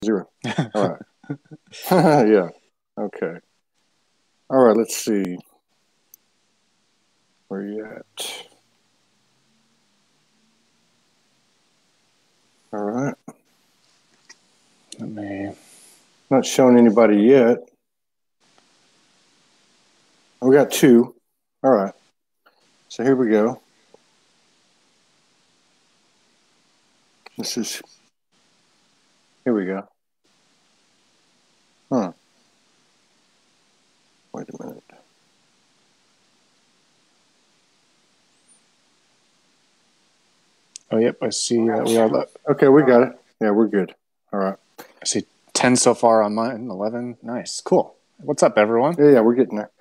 Zero. All right. Yeah. Okay. All right. Let's see. Where you at? All right. Let me. Not showing anybody yet. We got two. All right. So here we go. Here we go. Huh. Wait a minute. Oh, yep. I see that we are. Okay, we got it. Yeah, we're good. All right. I see 10 so far on mine. 11. Nice. Cool. What's up, everyone? Yeah, we're getting there.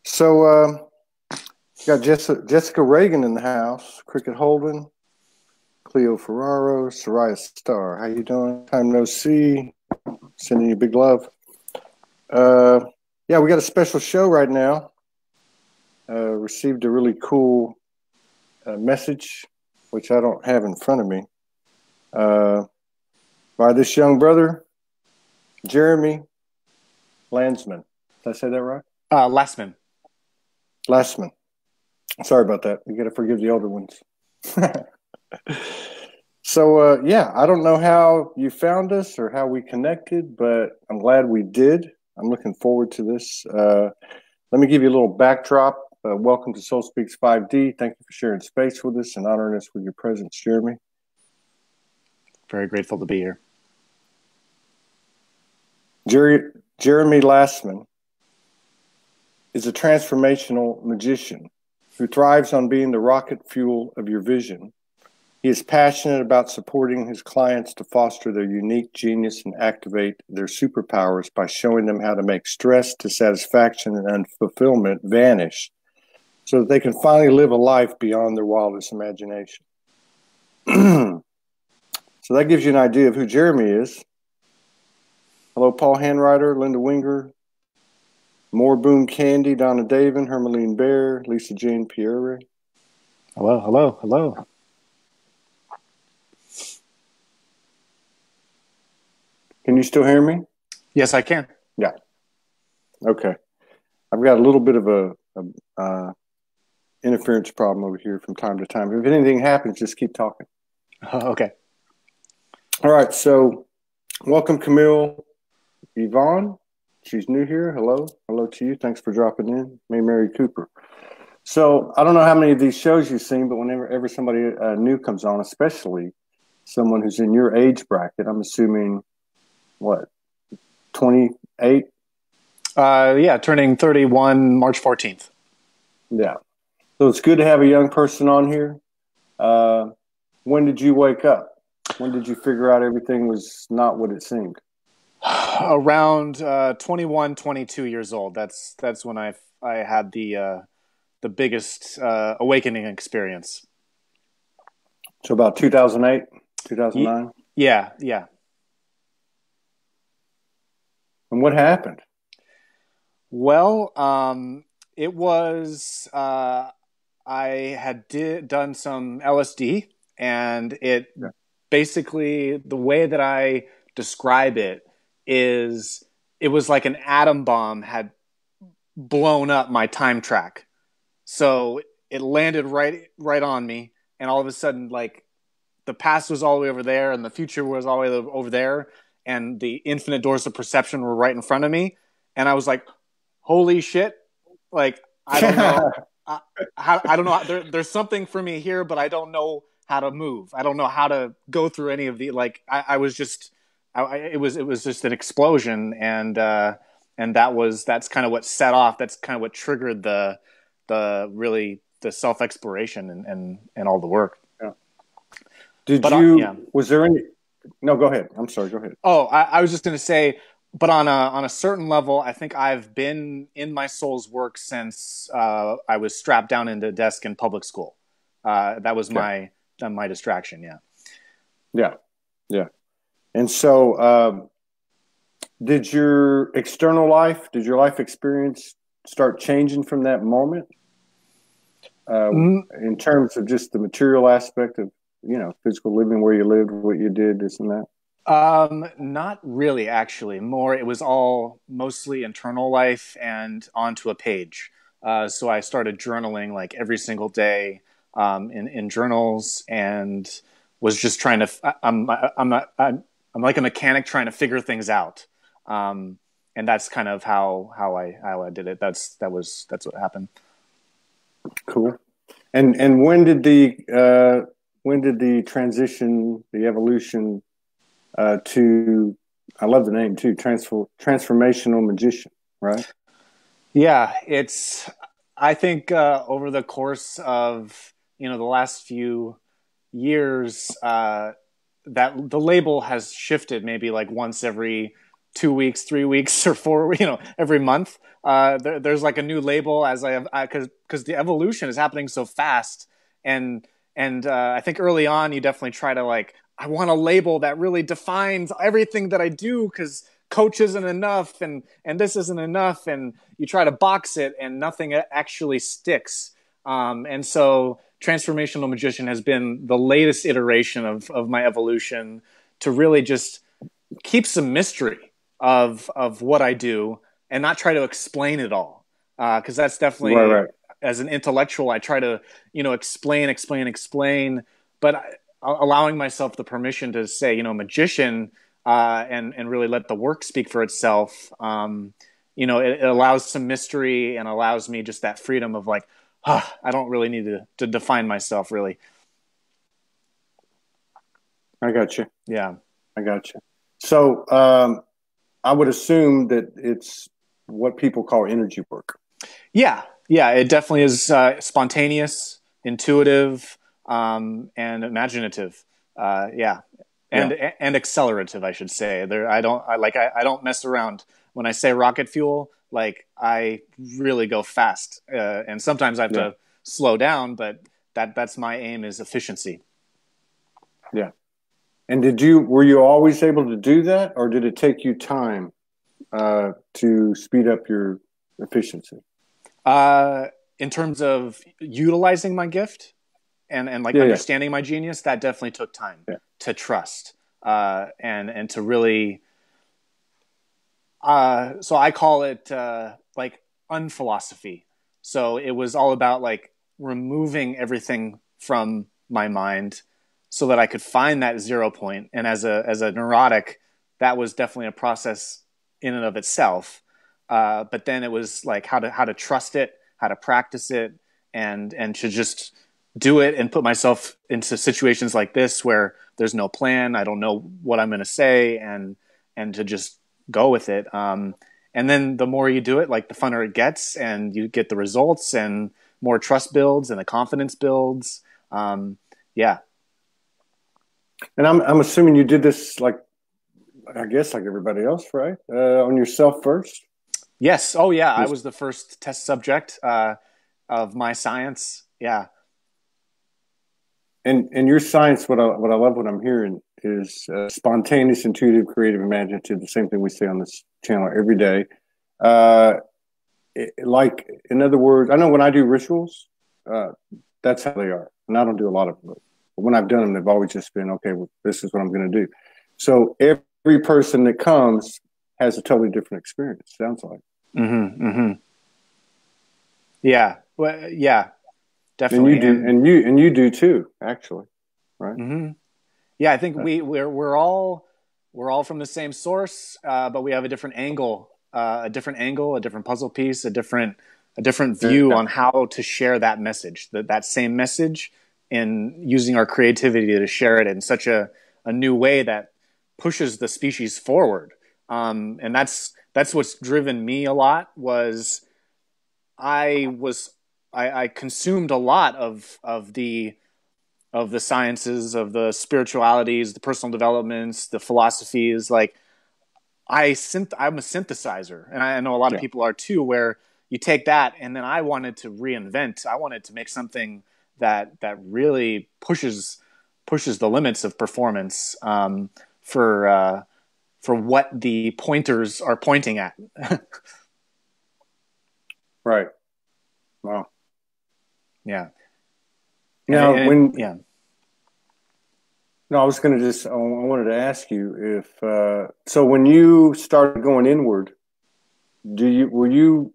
So, got Jessica Reagan in the house. Cricket Holden, Cleo Ferraro, Soraya Starr. How you doing? Time no see. Sending you big love. Yeah, we got a special show right now. Received a really cool message, which I don't have in front of me, by this young brother, Jeremy Lasman. Did I say that right? Lasman. Lasman. Sorry about that. You got to forgive the older ones. So, yeah, I don't know how you found us or how we connected, but I'm glad we did. I'm looking forward to this. Let me give you a little backdrop. Welcome to SoulSpeaks 5D. Thank you for sharing space with us and honoring us with your presence, Jeremy. Very grateful to be here. Jeremy Lasman is a transformational magician who thrives on being the rocket fuel of your vision. He is passionate about supporting his clients to foster their unique genius and activate their superpowers by showing them how to make stress, dissatisfaction, and unfulfillment vanish so that they can finally live a life beyond their wildest imagination. So that gives you an idea of who Jeremy is. Hello, Paul Hanwriter, Linda Winger, Moore Boone Candy, Donna Davin, Hermeline Bear, Lisa Jane Pierre. Hello, hello, hello. Can you still hear me? Yes, I can. Yeah. Okay. I've got a little bit of a interference problem over here from time to time. If anything happens, just keep talking. Okay. All right. So welcome, Camille Yvonne. She's new here. Hello. Hello to you. Thanks for dropping in. May Mary Cooper. So I don't know how many of these shows you've seen, but whenever somebody new comes on, especially someone who's in your age bracket, I'm assuming, what, 28? Yeah, turning 31 March 14th. Yeah. So it's good to have a young person on here. When did you wake up? When did you figure out everything was not what it seemed? Around 21, 22 years old. That's when I had the biggest awakening experience. So about 2008, 2009? Yeah, yeah. And what happened? Well, it was I had done some LSD, and it basically, the way that I describe it is, it was like an atom bomb had blown up my time track. So it landed right on me, and all of a sudden, like, the past was all the way over there, and the future was all the way over there, and the infinite doors of perception were right in front of me, and I was like, holy shit. Like, I don't know. I don't know. There's something for me here, but I don't know how to move. I don't know how to go through any of the, like, it was just an explosion. And that's kind of what set off. That's kind of what triggered the self-exploration and all the work. Yeah. Was there any, no, go ahead. I'm sorry. Go ahead. Oh, I was just going to say, but on a certain level, I think I've been in my soul's work since I was strapped down into a desk in public school. That was my distraction. Yeah. Yeah. Yeah. And so, did your life experience start changing from that moment? In terms of just the material aspect of, physical living, where you lived, what you did, this and that? Not really, actually. More, it was all mostly internal life and onto a page. So I started journaling like every single day, in journals, and was just trying to. I'm like a mechanic trying to figure things out, and that's kind of how I did it. That's what happened. Cool. And when did the transition, the evolution to, I love the name too, transformational magician, right? Yeah, I think over the course of the last few years, that the label has shifted maybe like once every 2 weeks, 3 weeks, or four, every month. There's like a new label as because the evolution is happening so fast, and I think early on you definitely try to like, I want a label that really defines everything that I do, because coach isn't enough, and this isn't enough, and you try to box it and nothing actually sticks. And so transformational magician has been the latest iteration of my evolution, to really just keep some mystery of what I do and not try to explain it all. Because that's Right, definitely, right. as an intellectual, I try to, explain, but allowing myself the permission to say, magician, and really let the work speak for itself. It allows some mystery and allows me just that freedom of like, I don't really need to define myself, really. I got you. Yeah. I got you. So I would assume that it's what people call energy work. Yeah. Yeah. It definitely is spontaneous, intuitive, and imaginative. Yeah. Yeah. And accelerative, I should say. I don't mess around. When I say rocket fuel, like, I really go fast. And sometimes I have Yeah. to slow down, but that's my aim, is efficiency. Yeah. And were you always able to do that, or did it take you time to speed up your efficiency? In terms of utilizing my gift and like Yeah, yeah, understanding my genius, that definitely took time yeah. to trust, and to really. So I call it like unphilosophy. So it was all about like removing everything from my mind so that I could find that 0 point. And as a neurotic, that was definitely a process in and of itself. But then it was like how to trust it, how to practice it, and to just do it and put myself into situations like this where there's no plan, I don't know what I'm going to say, and to just go with it. And then the more you do it, like, the funner it gets, and you get the results, and more trust builds, and the confidence builds. Yeah. And I'm assuming you did this, like, I guess like everybody else, right? On yourself first. Yes. Oh, yeah. I Just was the first test subject of my science. Yeah. and your science. What I love, what I'm hearing is spontaneous, intuitive, creative, imaginative. The same thing we say on this channel every day. Uh, like, in other words, I know when I do rituals, uh, that's how they are, and I don't do a lot of them. But when I've done them, they've always just been, okay, well, this is what I'm going to do. So every person that comes has a totally different experience. Sounds like. Mm-hmm, mm-hmm. Yeah. Well, yeah, And you definitely. do, and you do too, actually, right? Mm-hmm. Yeah, I think we're all from the same source, but we have a different puzzle piece, a different view Yeah, on how to share that message, that same message, and using our creativity to share it in such a new way that pushes the species forward. And that's what's driven me a lot. I consumed a lot of the sciences, of the spiritualities, the personal developments, the philosophies. Like, I'm a synthesizer, and I know a lot of yeah, people are too. Where you take that, and then I wanted to reinvent. I wanted to make something that really pushes the limits of performance, for what the pointers are pointing at. right. Wow. Yeah, and Now, when yeah. No, I was going to I wanted to ask you if, so when you started going inward, do you, were you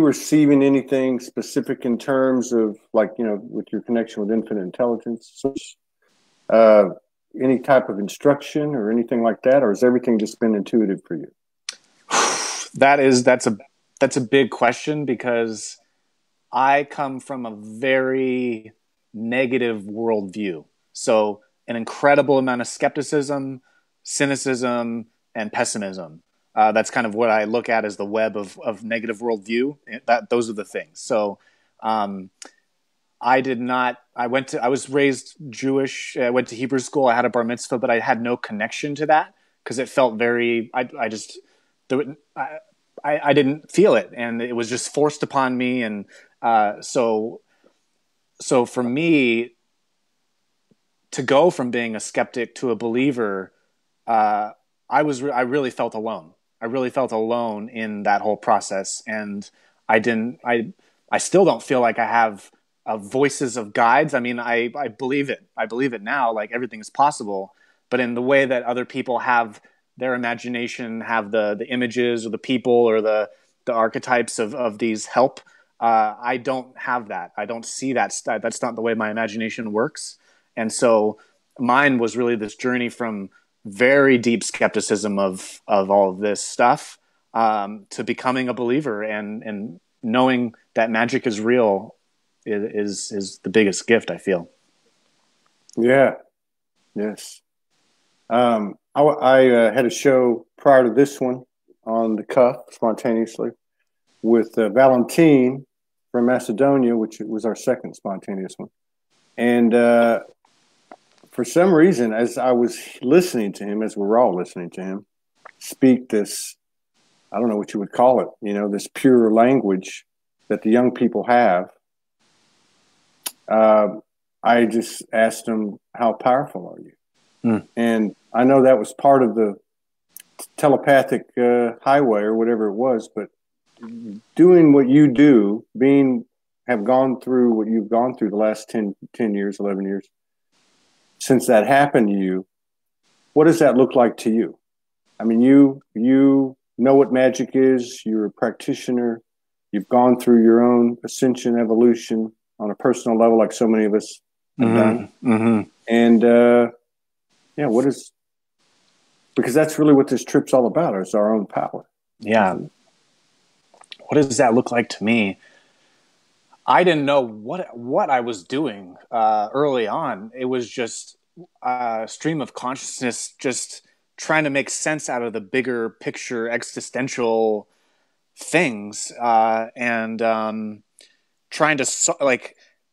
receiving anything specific in terms of like, with your connection with infinite intelligence, uh, any type of instruction or anything like that? Or has everything just been intuitive for you? That's a big question, because I come from a very negative worldview. So an incredible amount of skepticism, cynicism, and pessimism. That's kind of what I look at as the web of negative worldview. Those are the things. So um, I was raised Jewish. I went to Hebrew school. I had a bar mitzvah, but I had no connection to that because it felt very, I just, I didn't feel it, and it was just forced upon me. And so for me to go from being a skeptic to a believer, I really felt alone. I really felt alone in that whole process, and I still don't feel like I have voices of guides. I mean, I believe it. I believe it now. Like, everything is possible, but in the way that other people have their imagination, have the images or the people or the archetypes of these help. I don't have that. I don't see that. That's not the way my imagination works. And so mine was really this journey from very deep skepticism of all of this stuff, to becoming a believer, and knowing that magic is real is the biggest gift, I feel. Yeah. Yes. I had a show prior to this one on the cuff, spontaneously, with Valentine from Macedonia, which was our second spontaneous one. And for some reason, as I was listening to him, as we were all listening to him speak this, I don't know what you would call it, this pure language that the young people have, I just asked him, how powerful are you? And I know that was part of the telepathic highway or whatever it was, but doing what you do, have gone through what you've gone through the last 10 years, 11 years, since that happened to you, what does that look like to you? I mean, you know what magic is, you're a practitioner, you've gone through your own ascension, evolution on a personal level, like so many of us have done. Mm-hmm. And, yeah, because that's really what this trip's all about, is our own power. Yeah. What does that look like to me? I didn't know what I was doing early on. It was just a stream of consciousness, just trying to make sense out of the bigger picture existential things, and trying to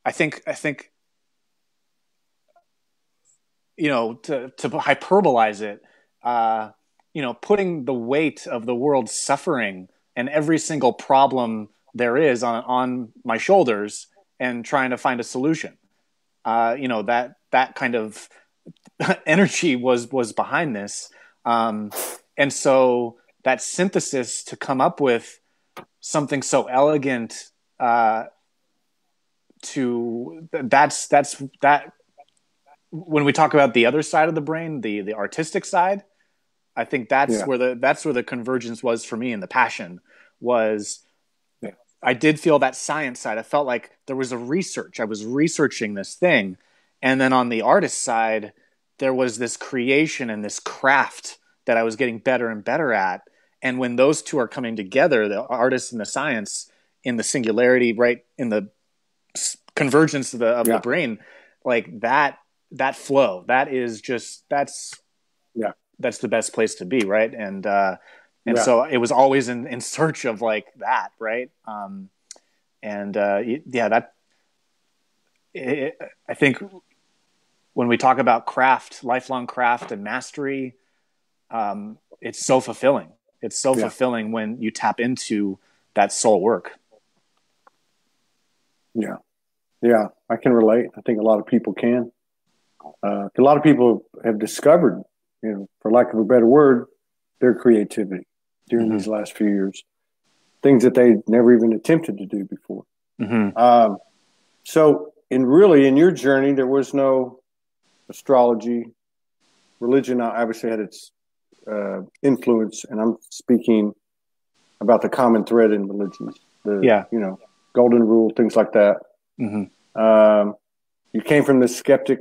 I think to hyperbolize it, putting the weight of the world's suffering and every single problem there is on my shoulders, and trying to find a solution. That kind of energy was behind this. And so that synthesis to come up with something so elegant, that when we talk about the other side of the brain, the artistic side, I think that's where the convergence was for me, and the passion was. I did feel that science side. I felt like there was a research. I was researching this thing. And then on the artist side, there was this creation and this craft that I was getting better and better at. And when those two are coming together, the artist and the science, in the singularity, right, in the convergence of the brain, like that flow, that's the best place to be, right? And so it was always in search of like that, right? I think when we talk about craft, lifelong craft and mastery, it's so fulfilling. It's so fulfilling when you tap into that soul work. Yeah. Yeah, I can relate. I think a lot of people can. A lot of people have discovered, for lack of a better word, their creativity during these last few years, things that they never even attempted to do before. So in your journey, there was no astrology, religion obviously had its influence, and I'm speaking about the common thread in religions, golden rule, things like that. You came from this skeptic,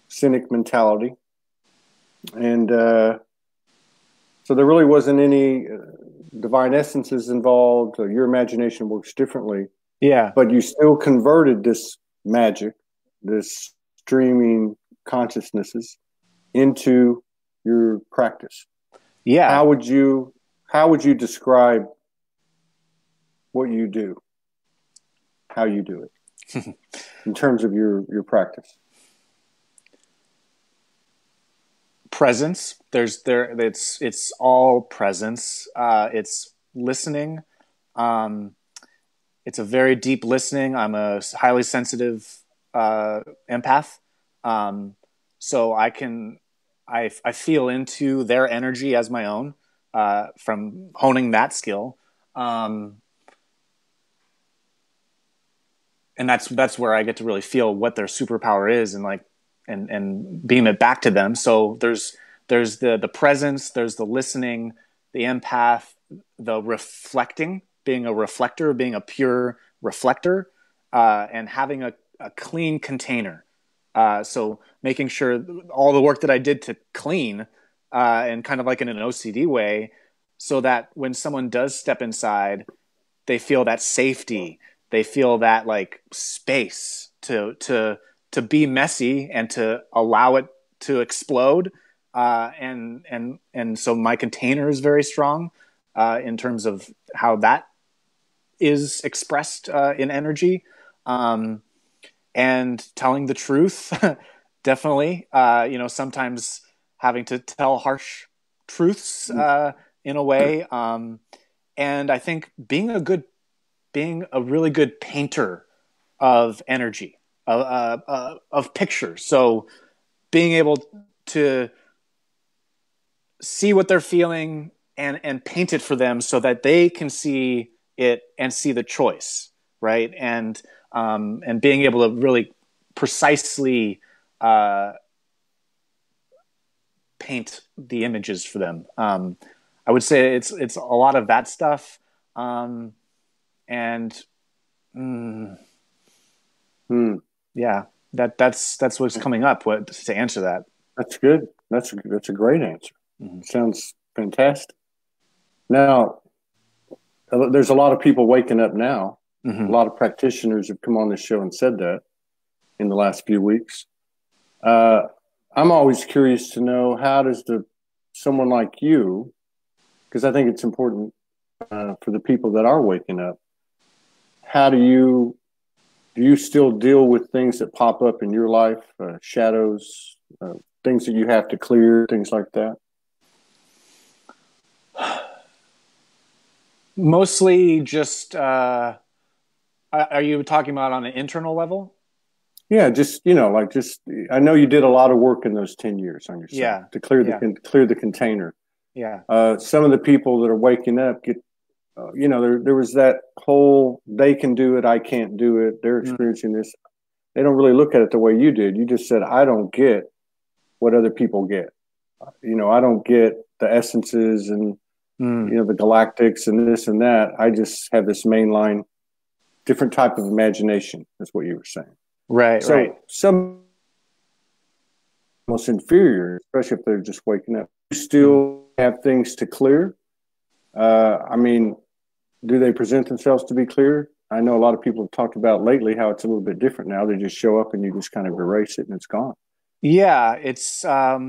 cynic mentality, and so there really wasn't any divine essences involved. Or your imagination works differently. Yeah. But you still converted this magic, this streaming consciousnesses into your practice. Yeah. How would you describe what you do? How you do it in terms of your practice? Presence. It's all presence. It's listening. It's a very deep listening. I'm a highly sensitive empath, so I feel into their energy as my own from honing that skill, and that's where I get to really feel what their superpower is, and beam it back to them. So there's the presence, there's the listening, the empath, the reflecting, being a reflector, being a pure reflector, and having a clean container. So making sure all the work that I did to clean, and kind of like in an OCD way, so that when someone does step inside, they feel that safety, they feel that like space to be messy and to allow it to explode. And so my container is very strong in terms of how that is expressed in energy, and telling the truth. Definitely, sometimes having to tell harsh truths in a way, and I think being a really good painter of energy, of pictures. So being able to see what they're feeling and paint it for them so that they can see it and see the choice, right? And being able to really precisely paint the images for them. I would say it's a lot of that stuff, yeah, that's what's coming up. To answer that? That's good. That's a great answer. Sounds fantastic. Now, there's a lot of people waking up now. A lot of practitioners have come on this show and said that in the last few weeks. I'm always curious to know, how does someone like you, because I think it's important for the people that are waking up, how do you still deal with things that pop up in your life, shadows, things that you have to clear, things like that? Mostly just, are you talking about on an internal level? Yeah, I know you did a lot of work in those 10 years on yourself to clear the container. Yeah. Some of the people that are waking up get, there was that whole, they can do it, I can't do it. They're experiencing this. They don't really look at it the way you did. You just said, I don't get what other people get. I don't get the essences and, the galactics and this and that. I just have this mainline, different type of imagination, is what you were saying. Right. So some almost inferior, especially if they're just waking up. You still have things to clear. Do they present themselves to be clear? I know a lot of people have talked about lately how it's a little bit different now. They just show up and you just kind of erase it and it's gone. Yeah, it's a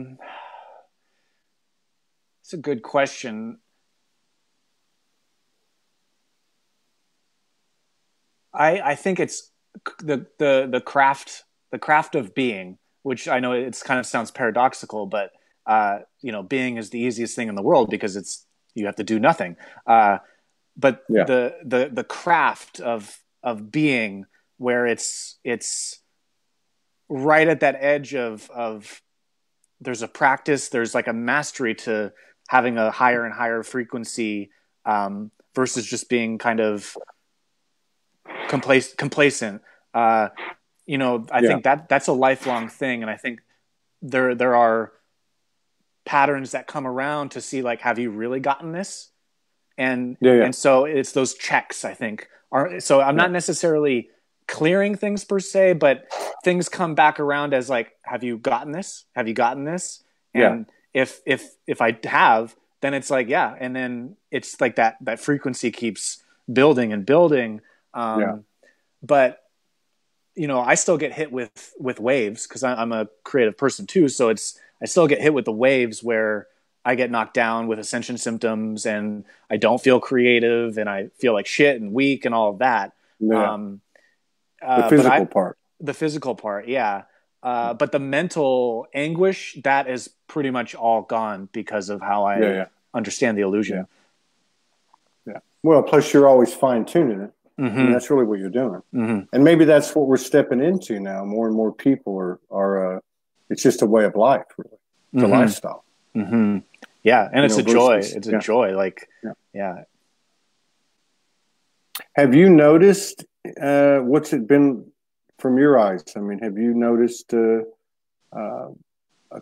good question. I think it's the craft of being, which I know it's kind of sounds paradoxical, but being is the easiest thing in the world because you have to do nothing. But the craft of being, where it's right at that edge of there's a practice, there's like a mastery to having a higher and higher frequency, versus just being kind of complacent. I think that's a lifelong thing. And I think there are patterns that come around to see, like, have you really gotten this? And and so it's those checks, I think. So I'm not necessarily clearing things per se, but things come back around as like, have you gotten this? Have you gotten this? And if I have, then it's like, yeah. And then it's like that frequency keeps building and building. But you know, I still get hit with waves because I'm a creative person too. So I still get hit with the waves where I get knocked down with ascension symptoms and I don't feel creative and I feel like shit and weak and all of that. The physical part. The physical part, yeah. But the mental anguish, that is pretty much all gone because of how I understand the illusion. Yeah. Well, plus you're always fine-tuning it. Mm-hmm. And that's really what you're doing. Mm-hmm. And maybe that's what we're stepping into now. More and more people are it's just a way of life, really. It's a lifestyle. Mm-hmm. Yeah, and it's a joy. It's a joy. Like, Have you noticed what's it been from your eyes? I mean, have you noticed a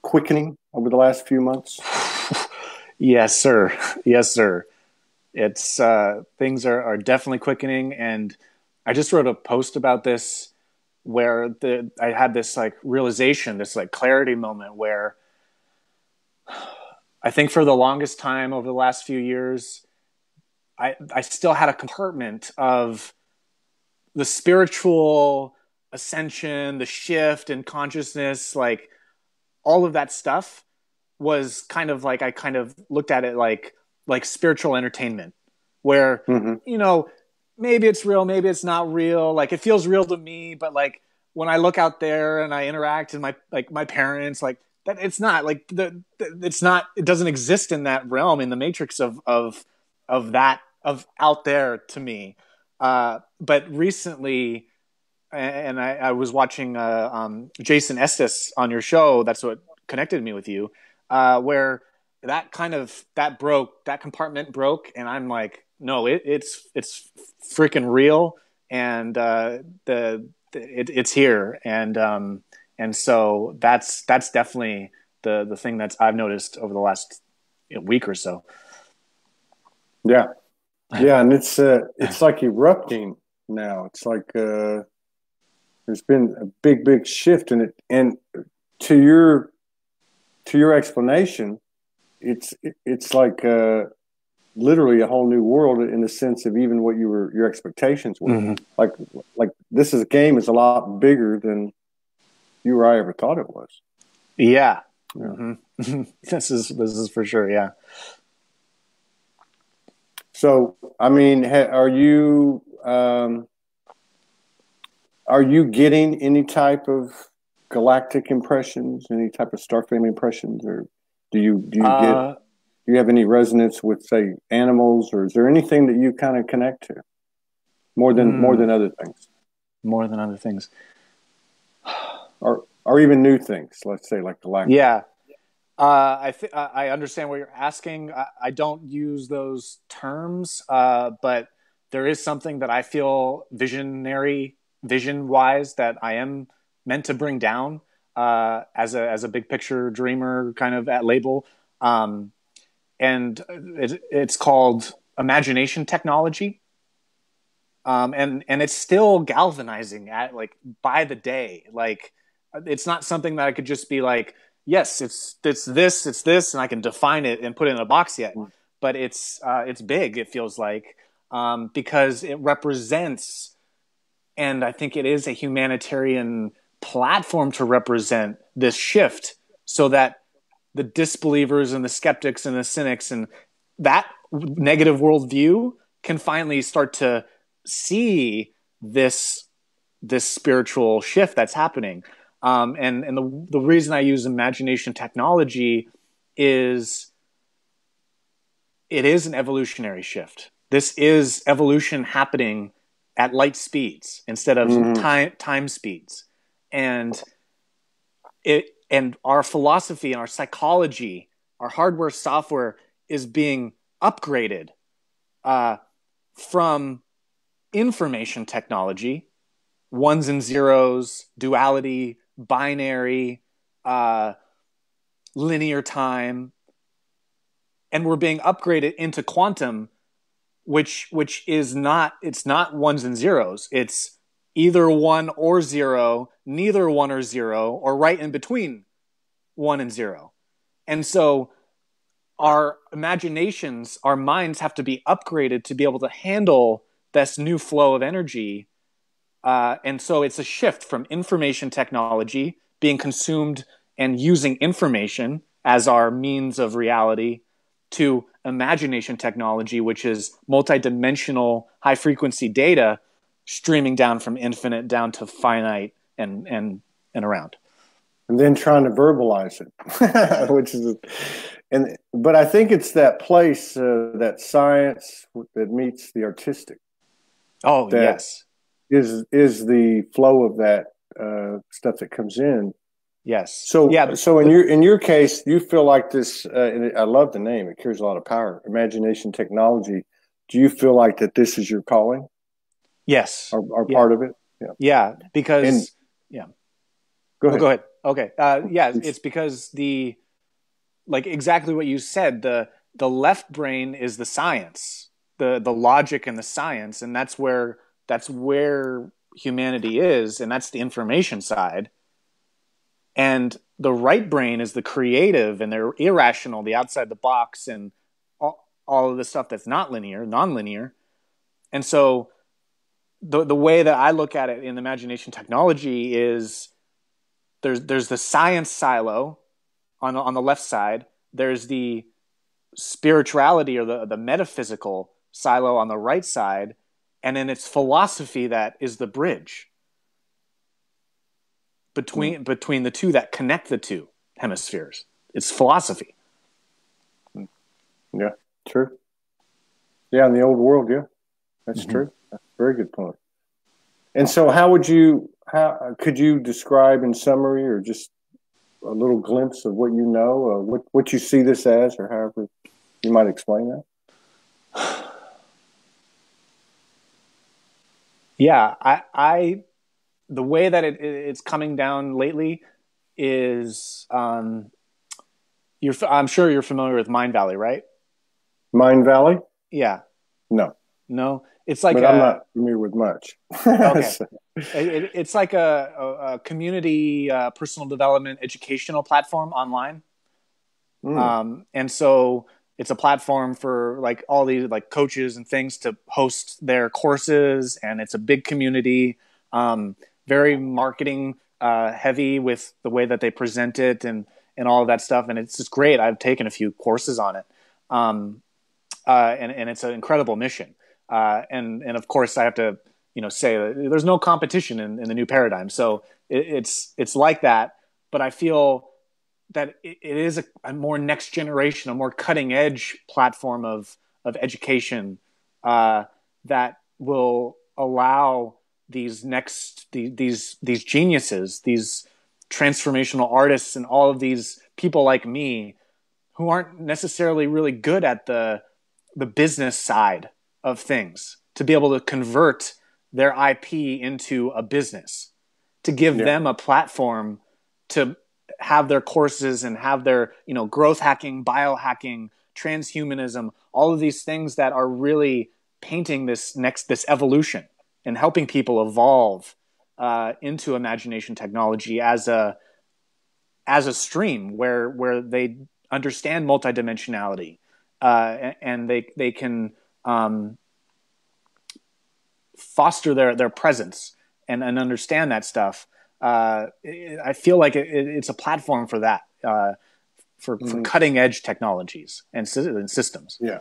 quickening over the last few months? Yes, sir. Yes, sir. It's things are definitely quickening, and I just wrote a post about this where I had this like realization, this like clarity moment where I think for the longest time over the last few years, I still had a compartment of the spiritual ascension, the shift in consciousness, like all of that stuff was kind of like, I kind of looked at it like spiritual entertainment where, you know, maybe it's real, maybe it's not real. Like it feels real to me, but like when I look out there and I interact and my parents, like that, it's not like it doesn't exist in that realm, in the matrix of out there to me. But recently, and I was watching Jason Estes on your show. That's what connected me with you, where that compartment broke, and I'm like, no, it's freaking real, and it's here, and so that's definitely the thing that I've noticed over the last week or so. Yeah, and it's like erupting now. It's like there's been a big shift in it, and to your explanation, it's like literally a whole new world in the sense of even what your expectations were. Like this game is a lot bigger than you or I ever thought it was. Yeah. This is for sure. Yeah. So, I mean, are you getting any type of galactic impressions, any type of star family impressions, or do you have any resonance with, say, animals, or is there anything that you kind of connect to more than other things? More than other things, or even new things. Let's say like galactic. Yeah. I understand what you're asking. I don't use those terms, but there is something that I feel vision-wise that I am meant to bring down as a big picture dreamer kind of at label, and it's called imagination technology, and it's still galvanizing at like by the day. Like it's not something that I could just be like, yes, it's this, and I can define it and put it in a box yet. But it's big. It feels like because it represents, and I think it is a humanitarian platform to represent this shift, so that the disbelievers and the skeptics and the cynics and that negative worldview can finally start to see this spiritual shift that's happening. And the reason I use imagination technology is it is an evolutionary shift. This is evolution happening at light speeds instead of time speeds. And our philosophy and our psychology, our hardware, software is being upgraded from information technology, ones and zeros, duality, binary, linear time, and we're being upgraded into quantum, which is not, it's not ones and zeros. It's either one or zero, neither one or zero, or right in between one and zero. And so our imaginations, our minds have to be upgraded to be able to handle this new flow of energy. And so it's a shift from information technology, being consumed and using information as our means of reality, to imagination technology, which is multidimensional, high-frequency data streaming down from infinite down to finite and around. And then trying to verbalize it, which is, but I think it's that place, that science that meets the artistic. Oh, yes. Is the flow of that stuff that comes in. Yes. So in your case, you feel like this. I love the name; it carries a lot of power. Imagination technology. Do you feel like that this is your calling? Yes. Or part of it? Yeah. Yeah. Because Go ahead. Go ahead. Okay. It's because like exactly what you said. The left brain is the science, the logic and the science, and that's where humanity is, and that's the information side. And the right brain is the creative and the irrational, the outside the box, and all of the stuff that's not linear, non-linear. And so the way that I look at it in imagination technology is there's the science silo on the left side. There's the spirituality or the metaphysical silo on the right side. And then it's philosophy that is the bridge between the two, that connect the two hemispheres. It's philosophy. Yeah, true. Yeah, in the old world, yeah, that's true. That's a very good point. And so, how could you describe in summary, or just a little glimpse of what you know, what you see this as, or however you might explain that? Yeah, the way that it's coming down lately is, I'm sure you're familiar with Mind Valley, right? Mind Valley? Yeah. No, it's like, but I'm not familiar with much. Okay. It's like a community personal development educational platform online. And so it's a platform for like all these like coaches and things to host their courses, and it's a big community, very marketing heavy with the way that they present it and all of that stuff. And it's just great. I've taken a few courses on it. And it's an incredible mission. And of course I have to, say that there's no competition in the new paradigm. So it's like that, but I feel that it is a more next generation, a more cutting edge platform of education that will allow these geniuses, these transformational artists, and all of these people like me who aren't necessarily really good at the business side of things, to be able to convert their IP into a business, to give them a platform to have their courses and have their, growth hacking, biohacking, transhumanism, all of these things that are really painting this evolution and helping people evolve into imagination technology as a stream where they understand multidimensionality and they can foster their presence and understand that stuff. I feel like it's a platform for that, for cutting edge technologies and systems. Yeah.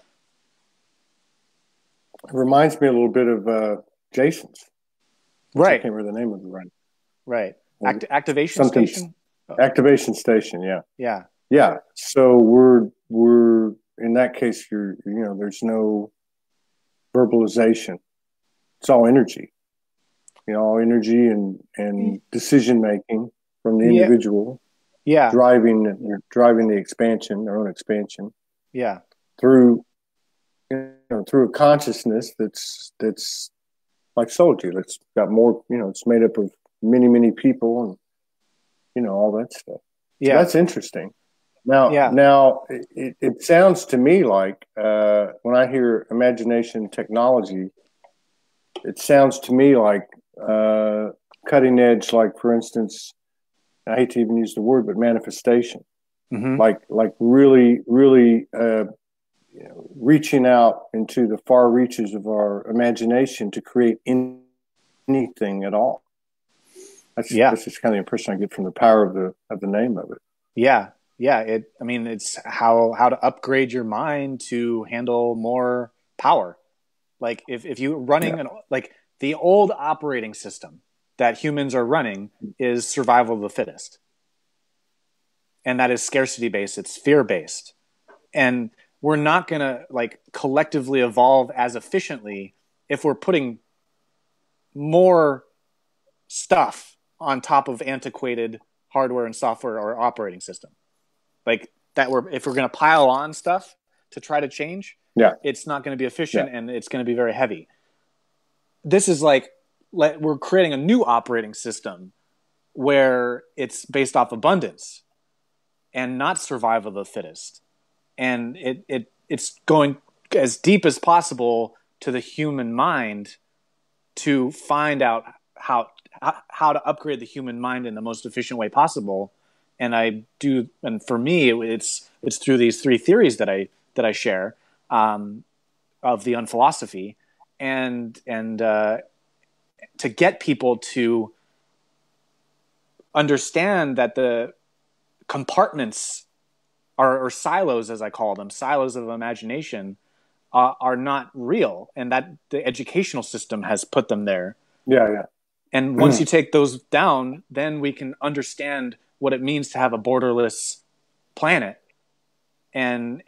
It reminds me a little bit of Jason's. Right. I can't remember the name of it right. Activation Station? Activation Station, yeah. Yeah. Yeah. So we're in that case, there's no verbalization. It's all energy. All energy and decision making from the individual. Yeah. Driving the expansion, their own expansion. Yeah. Through a consciousness that's like Soulogy. It's got more, it's made up of many, many people and, all that stuff. Yeah. So that's interesting. Yeah. Now, it sounds to me like when I hear imagination technology, it sounds to me like cutting edge, like for instance, I hate to even use the word, but manifestation, Mm-hmm. like really, really reaching out into the far reaches of our imagination to create anything at all. Yeah. That's just kind of the impression I get from the power of the name of it. Yeah. Yeah. I mean, it's how to upgrade your mind to handle more power. Like if you running Yeah. like the old operating system that humans are running is survival of the fittest. And that is scarcity based. It's fear based. And we're not going to like collectively evolve as efficiently if we're putting more stuff on top of antiquated hardware and software or operating system. Like that if we're going to pile on stuff to try to change, Yeah. it's not going to be Yeah. efficient and it's going to be very heavy. This is like we're creating a new operating system where it's based off abundance and not survival of the fittest. And it's going as deep as possible to the human mind to find out how to upgrade the human mind in the most efficient way possible. And for me, it's through these three theories that I share of the unphilosophy, and to get people to understand that the compartments or silos, as I call them, silos of imagination, are not real, and that the educational system has put them there. Yeah. Yeah. And once you take those down, then we can understand what it means to have a borderless planet and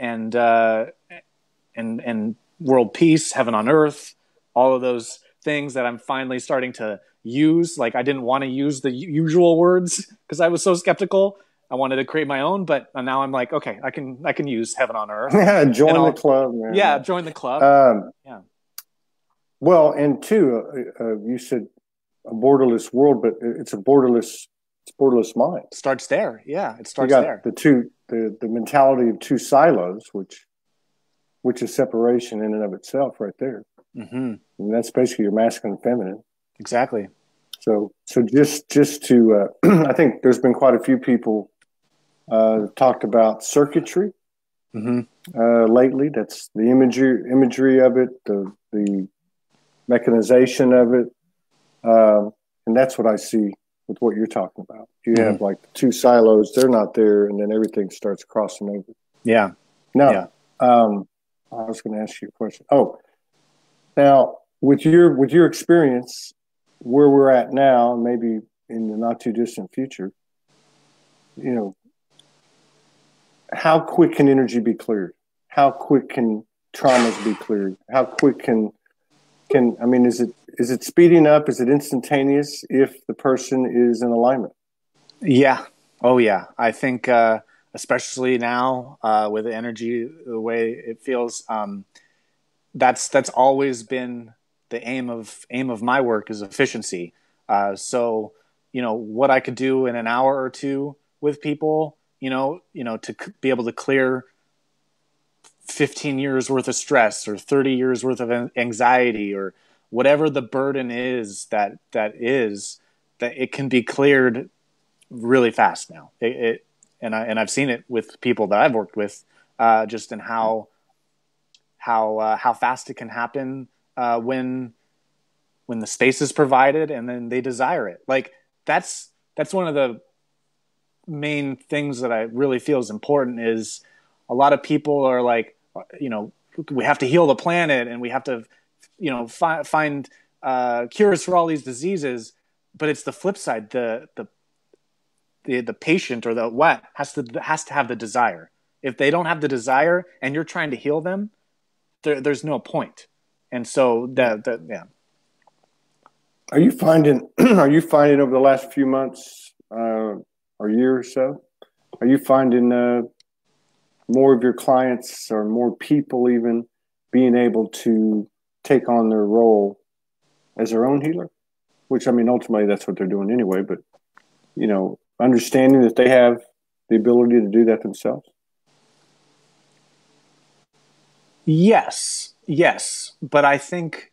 world peace, heaven on earth, all of those things that I'm finally starting to use. Like I didn't want to use the usual words because I was so skeptical. I wanted to create my own, but now I'm like, okay, I can use heaven on earth. Yeah, join the club, man. Yeah, join the club. Yeah. Well, and two, you said a borderless world, but it's borderless mind. Starts there. Yeah, it starts you got there. the mentality of two silos, which is separation in and of itself, right there. Mm-hmm. And that's basically your masculine and feminine. Exactly. So just to, I think there's been quite a few people talked about circuitry lately. That's the imagery of it, the mechanization of it, and that's what I see with what you're talking about. You have like two silos; they're not there, and then everything starts crossing over. Yeah. Now, yeah. I was going to ask you a question. Oh, now with your experience, where we're at now, maybe in the not too distant future, how quick can energy be cleared? How quick can traumas be cleared? How quick can I mean, is it speeding up? Is it instantaneous if the person is in alignment? Yeah. Oh yeah. I think especially now with the energy the way it feels, that's always been the aim of my work is efficiency. So what I could do in an hour or two with people, to be able to clear 15 years worth of stress or 30 years worth of anxiety or whatever the burden is that it can be cleared really fast now. And I've seen it with people that I've worked with, just in how fast it can happen when the space is provided and then they desire it. Like that's one of the main things that I really feel is important. Is a lot of people are like, we have to heal the planet and we have to, find cures for all these diseases. But it's the flip side. The patient or the what has to have the desire. If they don't have the desire and you're trying to heal them, there's no point. And so yeah. Are you finding over the last few months or year or so, are you finding more of your clients or more people even being able to take on their role as their own healer? Which, I mean, ultimately that's what they're doing anyway, but understanding that they have the ability to do that themselves? Yes, but I think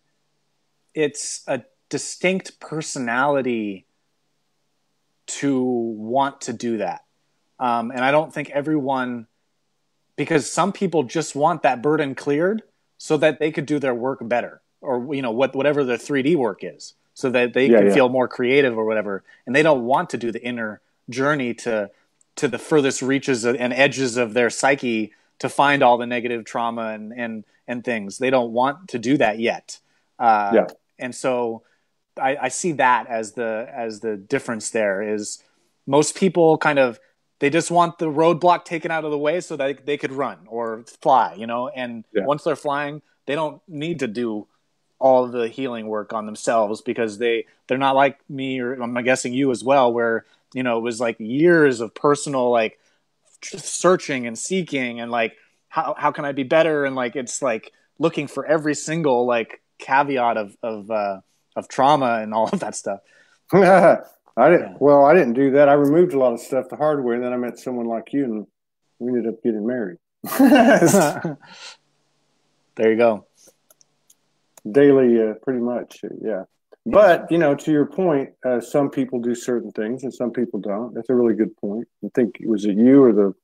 it's a distinct personality to want to do that. And I don't think everyone, because some people just want that burden cleared so that they could do their work better, or whatever their 3D work is, so that they can feel more creative or whatever. And they don't want to do the inner journey to the furthest reaches and edges of their psyche to find all the negative trauma and things. They don't want to do that yet. And so I see that as the difference there is most people they just want the roadblock taken out of the way so that they could run or fly, and once they're flying, they don't need to do all the healing work on themselves, because they're not like me, or I'm guessing you as well, where, it was like years of personal, like, searching and seeking and like, how can I be better? And like, it's like looking for every single like caveat of trauma and all of that stuff. Well, I didn't do that. I removed a lot of stuff the hard way, and then I met someone like you, and we ended up getting married. There you go. Daily, pretty much, yeah. But, to your point, some people do certain things and some people don't. That's a really good point. I think, was it you or the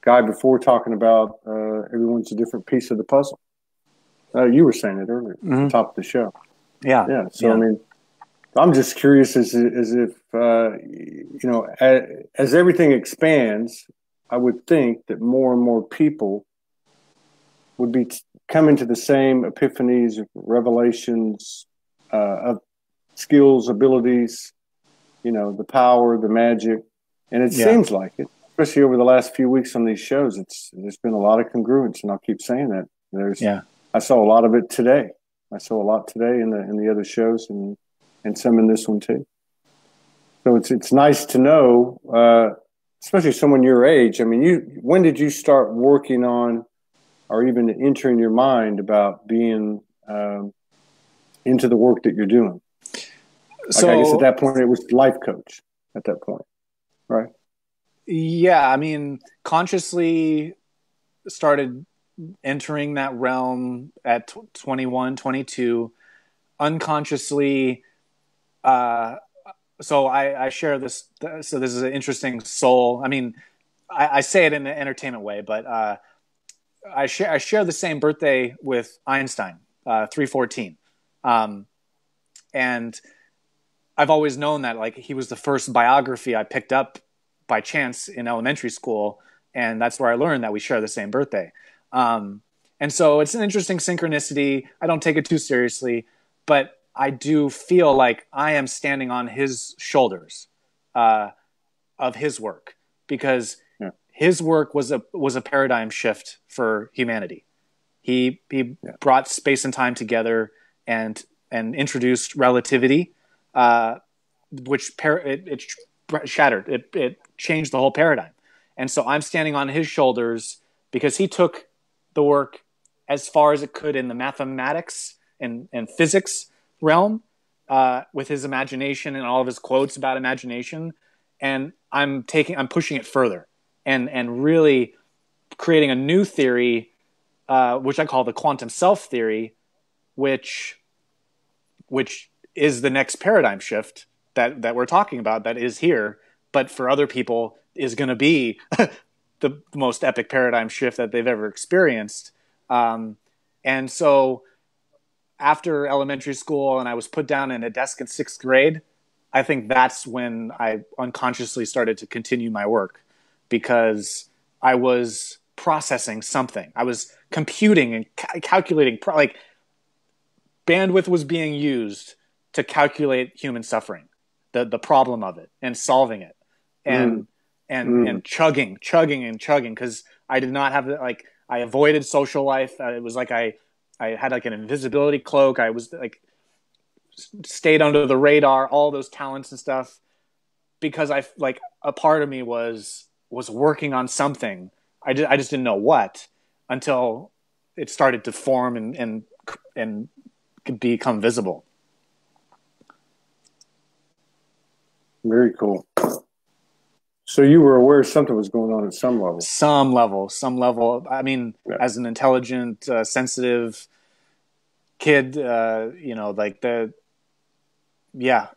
guy before talking about everyone's a different piece of the puzzle? You were saying it earlier, at the top of the show. Yeah. So, I mean, I'm just curious as if, as everything expands, I would think that more and more people would be coming to the same epiphanies, revelations of skills, abilities, the power, the magic. And it seems like it, especially over the last few weeks on these shows, there's been a lot of congruence, and I'll keep saying that. I saw a lot of it today. I saw a lot today in the other shows and some in this one too. So it's nice to know, especially someone your age. I mean, when did you start working on, or even entering your mind about being into the work that you're doing? I guess at that point it was life coach at that point, right? Yeah, I mean, consciously started entering that realm at 21, 22. Unconsciously, so I share this. So this is an interesting soul. I mean, I say it in an entertainment way, but I share the same birthday with Einstein, 314, and I've always known that, like, he was the first biography I picked up by chance in elementary school, and that's where I learned that we share the same birthday. And so it's an interesting synchronicity. I don't take it too seriously, but I do feel like I am standing on his shoulders of his work, because his work was a paradigm shift for humanity. He brought space and time together and introduced relativity, which it shattered. It changed the whole paradigm. And so I'm standing on his shoulders because he took the work as far as it could in the mathematics and physics realm, with his imagination and all of his quotes about imagination. And I'm pushing it further and really creating a new theory, which I call the quantum self theory, which is the next paradigm shift that we're talking about, that is here, but for other people is going to be the most epic paradigm shift that they've ever experienced. And so after elementary school, and I was put down in a desk in 6th grade, I think that's when I unconsciously started to continue my work, because I was processing something. I was computing and calculating, like, bandwidth was being used to calculate human suffering, the problem of it, and solving it, and chugging, because I did not have, like, I avoided social life. It was like I had like an invisibility cloak. I was like stayed under the radar, all those talents and stuff, because I, like, a part of me was working on something. I just didn't know what, until it started to form and become visible. Very cool. So you were aware something was going on at some level. Some level. I mean, as an intelligent, sensitive kid, like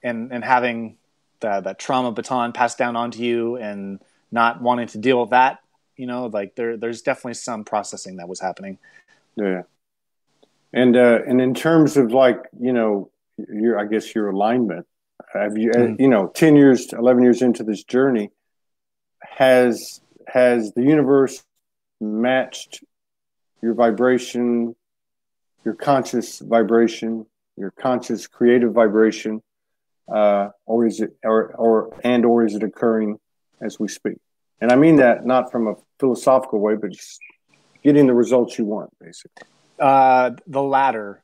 and having that trauma baton passed down onto you and not wanting to deal with that, like there's definitely some processing that was happening. Yeah. And in terms of like, I guess your alignment, have you, 10 years, 11 years into this journey, has the universe matched your vibration, your conscious vibration, your conscious creative vibration, or is it occurring as we speak? And I mean that not from a philosophical way, but just getting the results you want, basically. The latter.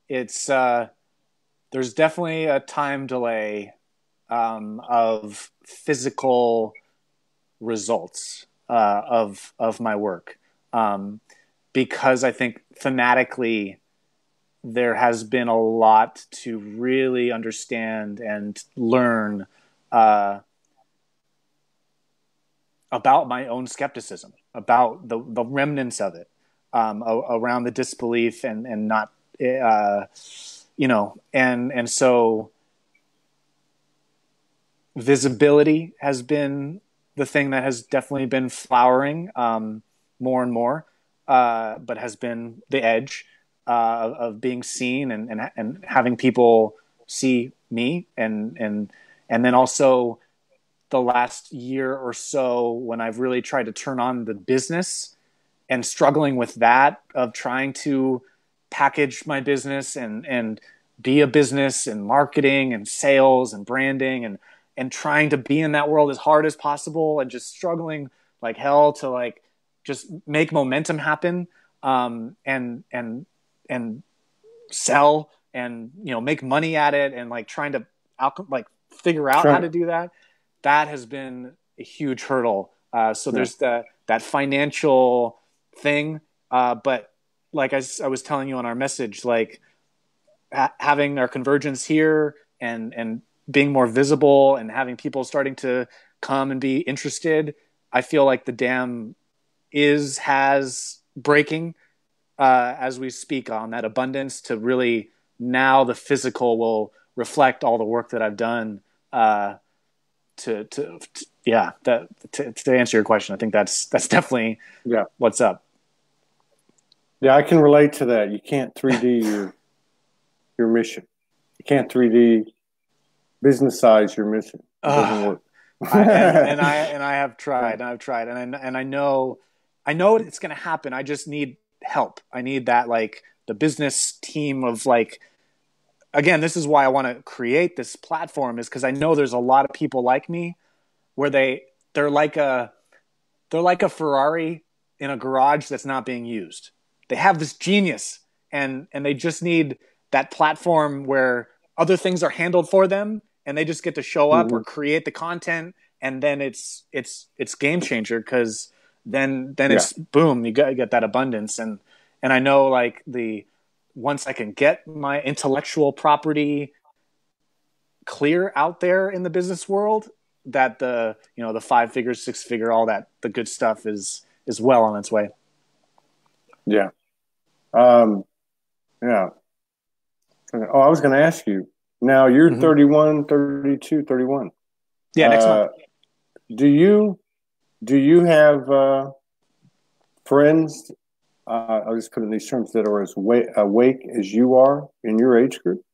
It's there's definitely a time delay of physical results of my work, because I think thematically there has been a lot to really understand and learn about my own skepticism, about the remnants of it, around the disbelief and not, and so visibility has been the thing that has definitely been flowering more and more, but has been the edge of being seen and having people see me, and then also the last year or so when I've really tried to turn on the business and struggling with that, of trying to package my business and be a business and marketing and sales and branding and trying to be in that world as hard as possible, and just struggling like hell to like just make momentum happen, and sell and make money at it, and like trying to figure out how to do that. That has been a huge hurdle. So there's that financial thing, but like I was telling you on our message, like having our convergence here and being more visible and having people starting to come and be interested, I feel like the dam has breaking as we speak on that abundance, to really now the physical will reflect all the work that I've done. To answer your question, I think that's definitely what's up. Yeah, I can relate to that. You can't 3D your mission. You can't 3D business size your mission. It doesn't work. and I have tried, and I know it's going to happen. I just need help. I need that, like the business team of like. Again, this is why I want to create this platform, is because I know there's a lot of people like me, where they're like a Ferrari in a garage that's not being used. They have this genius, and they just need that platform where other things are handled for them, and they just get to show up or create the content, and then it's game changer, because then it's boom, you get that abundance, and I know like once I can get my intellectual property clear out there in the business world, that the 5-figure, 6-figure, all that, the good stuff is well on its way. Yeah. Oh, I was going to ask you, now you're 31, 32, 31. Yeah. Next month. Do you have friends, I'll just put it in these terms, that are as awake as you are in your age group?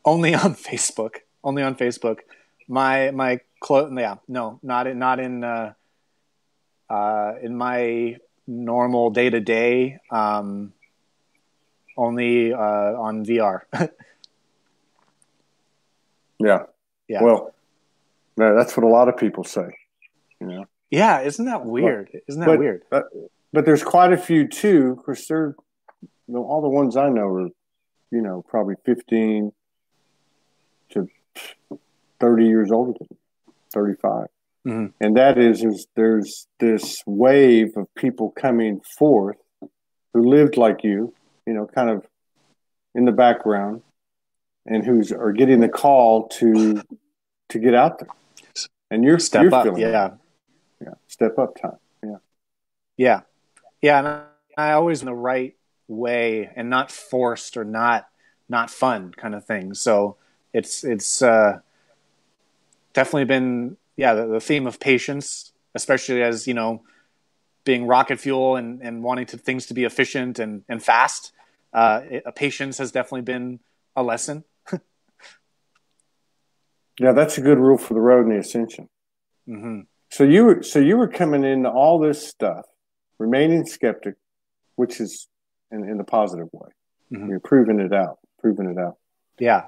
Only on Facebook. My no, not in my normal day to day. Only on VR. Yeah. Well, that's what a lot of people say. Yeah, isn't that weird? Weird? But there's quite a few too. Of course, they're all the ones I know are probably 15 to 30 years older than me, 35. Mm-hmm. And that is there's this wave of people coming forth who lived like you, kind of in the background, and are getting the call to get out there. and you're Step up. feeling Yeah. Step up time. Yeah. And I always in the right way and not forced or not fun kind of thing. So it's definitely been, the theme of patience, especially as, being rocket fuel and wanting things to be efficient and fast. Patience has definitely been a lesson. Yeah, that's a good rule for the road and the ascension. Mm-hmm. So you were coming into all this stuff, remaining skeptic, which is in the positive way. Mm-hmm. You're proving it out. Yeah.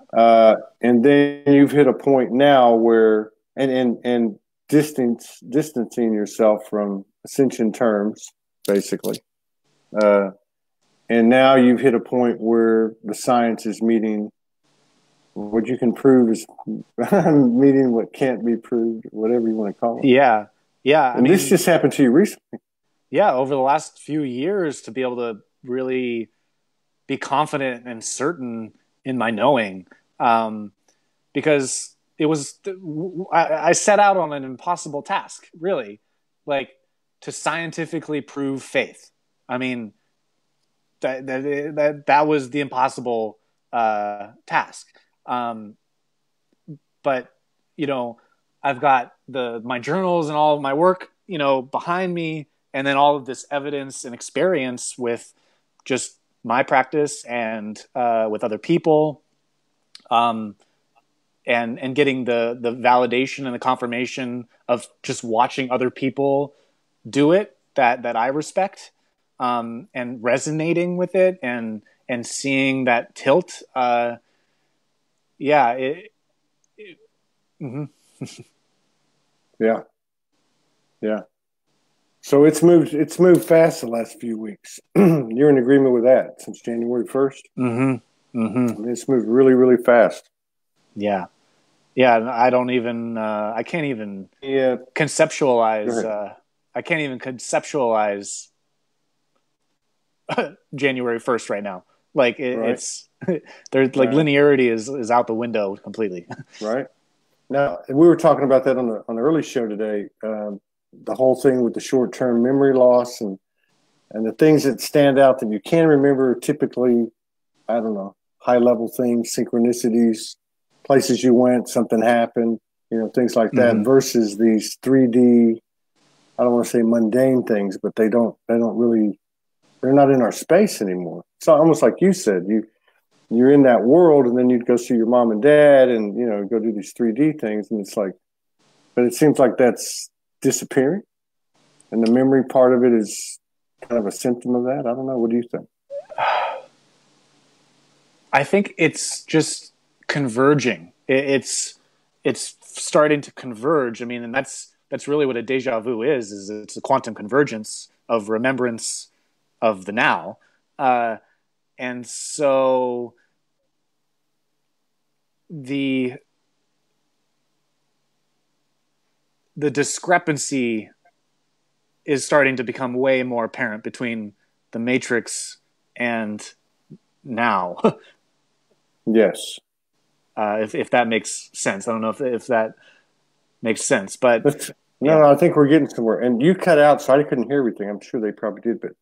And then you've hit a point now where and distancing yourself from ascension terms, basically. And now you've hit a point where the science is meeting what you can prove is meeting what can't be proved, whatever you want to call it. Yeah. Yeah. And this just happened to you recently. Yeah. Over the last few years, to be able to really be confident and certain in my knowing, because it was, I set out on an impossible task, really, like to scientifically prove faith. I mean, that was the impossible task. But I've got my journals and all of my work, behind me, and then all of this evidence and experience with just my practice and with other people, and getting the validation and the confirmation of just watching other people do it that I respect, and resonating with it and seeing that tilt. Mm-hmm. Yeah. So it's moved fast the last few weeks. You're in agreement with that since January 1st? Mm-hmm. Mm-hmm. I mean, it's moved really, really fast. Yeah. I don't even, I can't even conceptualize, I can't even conceptualize January 1st right now. Like it's there's like linearity is out the window completely. Right. Now, we were talking about that on the early show today. The whole thing with the short-term memory loss and the things that stand out that you can remember, typically, I don't know, high-level things, synchronicities, places you went, something happened, things like that, versus these 3D, I don't want to say mundane things, but they don't really, they're not in our space anymore. It's almost like you said, you're in that world, and then you'd go see your mom and dad and, go do these 3D things. And it's like, but it seems like that's disappearing. And the memory part of it is kind of a symptom of that. I don't know. What do you think? I think it's just converging. It's starting to converge. I mean, and that's really what a deja vu is it's a quantum convergence of remembrance of the now. And so the discrepancy is starting to become way more apparent between the Matrix and now. Yes. If that makes sense. I don't know if that makes sense, but no, I think we're getting somewhere. And you cut out, so I couldn't hear everything. I'm sure they probably did, but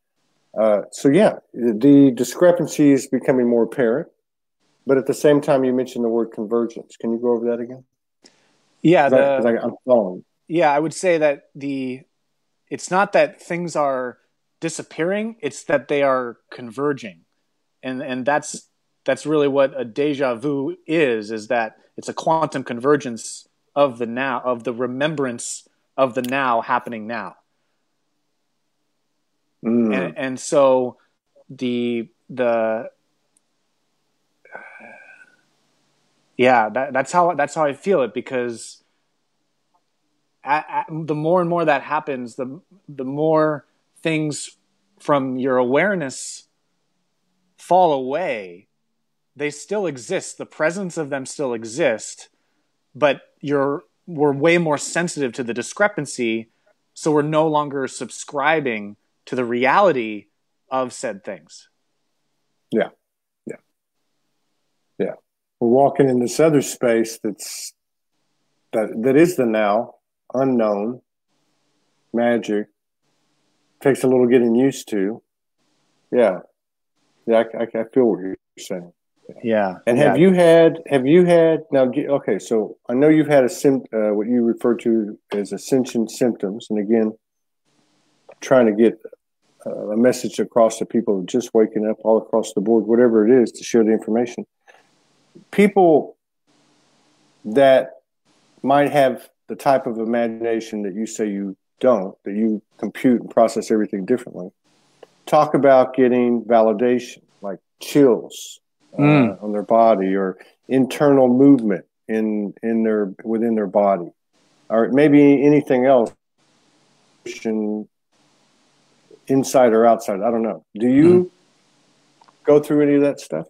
the discrepancy is becoming more apparent. But at the same time, you mentioned the word convergence. Can you go over that again? Yeah, I'm following. Yeah, I would say that it's not that things are disappearing; it's that they are converging, and that's really what a deja vu is that it's a quantum convergence of the now, of the remembrance of the now happening now. And so that's how I feel it, because the more and more that happens, the more things from your awareness fall away. They still exist. The presence of them still exist, but we're way more sensitive to the discrepancy. So we're no longer subscribing to the reality of said things. Yeah. We're walking in this other space that is the now, unknown, magic, takes a little getting used to. Yeah. Yeah, I feel what you're saying. Yeah. And have you had now? Okay, so I know you've had what you refer to as ascension symptoms, and again, trying to get a message across to people just waking up all across the board, whatever it is, to share the information. People that might have the type of imagination that you say you don't, that you compute and process everything differently, talk about getting validation, like chills on their body, or internal movement within their body, or maybe anything else, inside or outside. I don't know. Do you go through any of that stuff?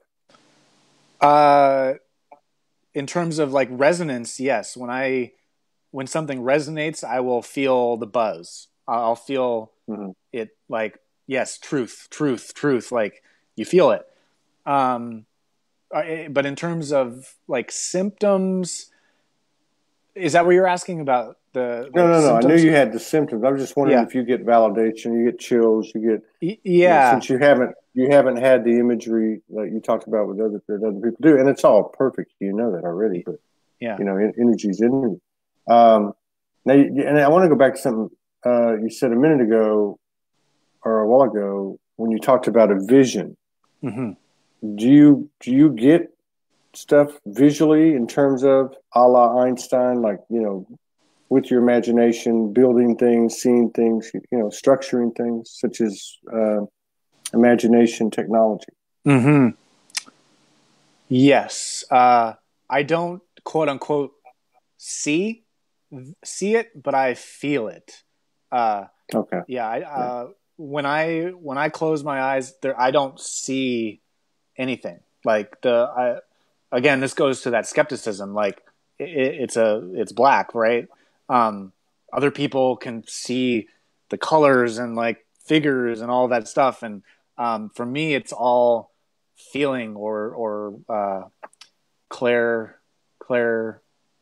In terms of like resonance, yes. When something resonates, I will feel the buzz. I'll feel it, like, yes, truth. Like, you feel it. But in terms of like symptoms, is that what you're asking about? No. Symptoms? I knew you had the symptoms. I was just wondering if you get validation, you get chills, you get since you haven't had the imagery like you talked about with other people do, and it's all perfect. You know that already, but energy's energy. Now, and I want to go back to something you said a minute ago or a while ago when you talked about a vision. Do you get stuff visually in terms of a la Einstein, like, with your imagination, building things, seeing things, structuring things, such as imagination technology? Yes. I don't, quote unquote, see it, but I feel it. Okay. Yeah. When I close my eyes, I don't see anything. Like again, this goes to that skepticism. Like it's black, right? Other people can see the colors and like figures and all that stuff, and for me, it's all feeling or clair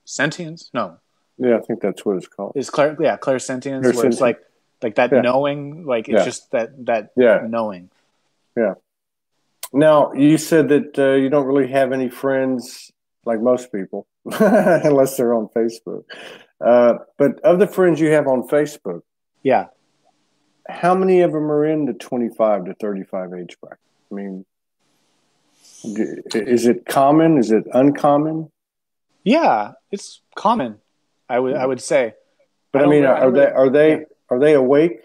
sentience. No. Yeah, I think that's what it's called. Is clair sentience, where it's like that knowing, like it's just that knowing. Yeah. Now, you said that you don't really have any friends like most people, unless they're on Facebook. But of the friends you have on Facebook, how many of them are in the 25 to 35 age bracket? I mean, is it common? Is it uncommon? Yeah, it's common. I would say. But I mean, are they awake?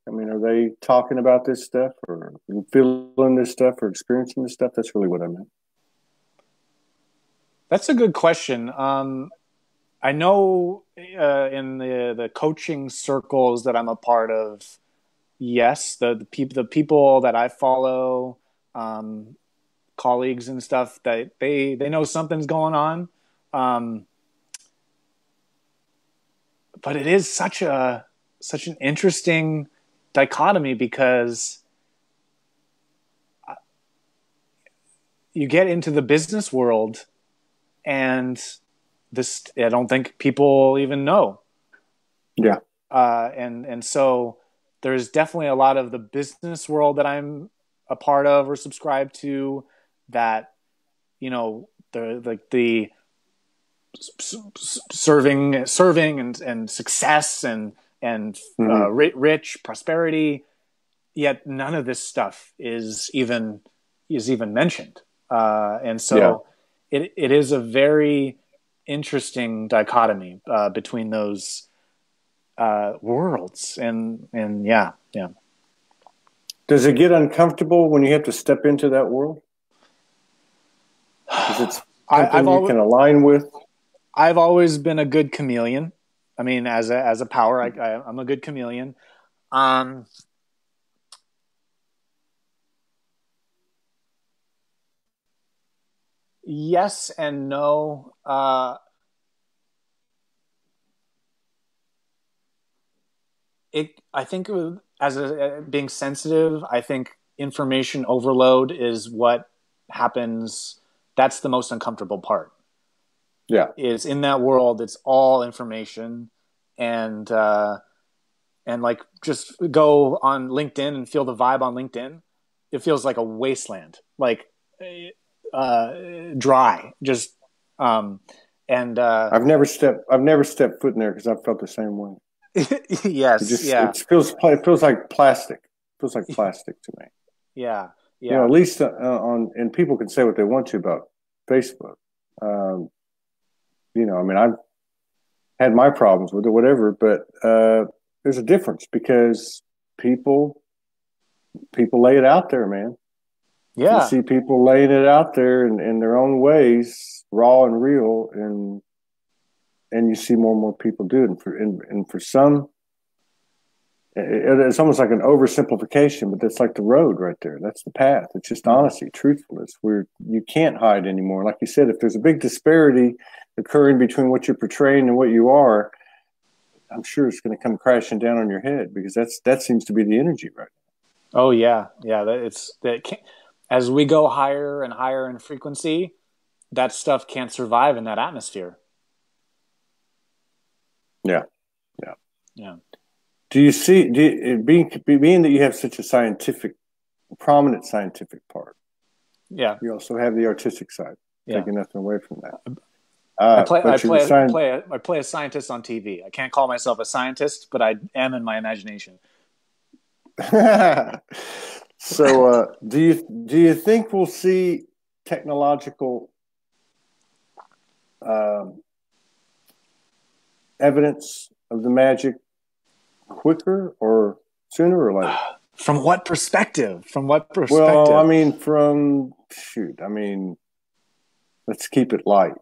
I mean, are they talking about this stuff or feeling this stuff or experiencing this stuff? That's really what I meant. That's a good question. I know in the coaching circles that I'm a part of, yes, the people that I follow, colleagues and stuff, that they know something's going on. But it is such an interesting dichotomy, because you get into the business world and this, I don't think people even know. Yeah. And so there's definitely a lot of the business world that I'm a part of or subscribe to that, the serving and success and rich prosperity, yet none of this stuff is even mentioned, and so it is a very interesting dichotomy between those worlds, and yeah. Does it get uncomfortable when you have to step into that world? Is it something you can align with? I've always been a good chameleon. I mean, as a power, I'm a good chameleon. Yes and no. I think being sensitive, I think information overload is what happens. That's the most uncomfortable part. Yeah. Is in that world, it's all information, and like just go on LinkedIn and feel the vibe on LinkedIn, it feels like a wasteland, like dry, just I've never stepped foot in there because I've felt the same way. yes, yeah, It feels like plastic. It feels like plastic to me. yeah, You know, yeah, at least and people can say what they want to about Facebook. You know, I mean, I've had my problems with it, whatever, but there's a difference because people lay it out there, man. You yeah. see people laying it out there in their own ways, raw and real, and you see more and more people do it. And for some, it's almost like an oversimplification, but that's like the road right there. That's the path. It's just honesty, truthfulness, where you can't hide anymore. Like you said, if there's a big disparity occurring between what you're portraying and what you are, I'm sure it's going to come crashing down on your head because that seems to be the energy right now. Oh yeah, yeah. As we go higher and higher in frequency, that stuff can't survive in that atmosphere. Yeah, yeah, yeah. Do you see, being that you have such a prominent scientific part, yeah, you also have the artistic side, taking nothing away from that. I play a scientist on TV. I can't call myself a scientist, but I am in my imagination. So, do you think we'll see technological evidence of the magic quicker or sooner or later? From what perspective? Well, I mean, let's keep it light.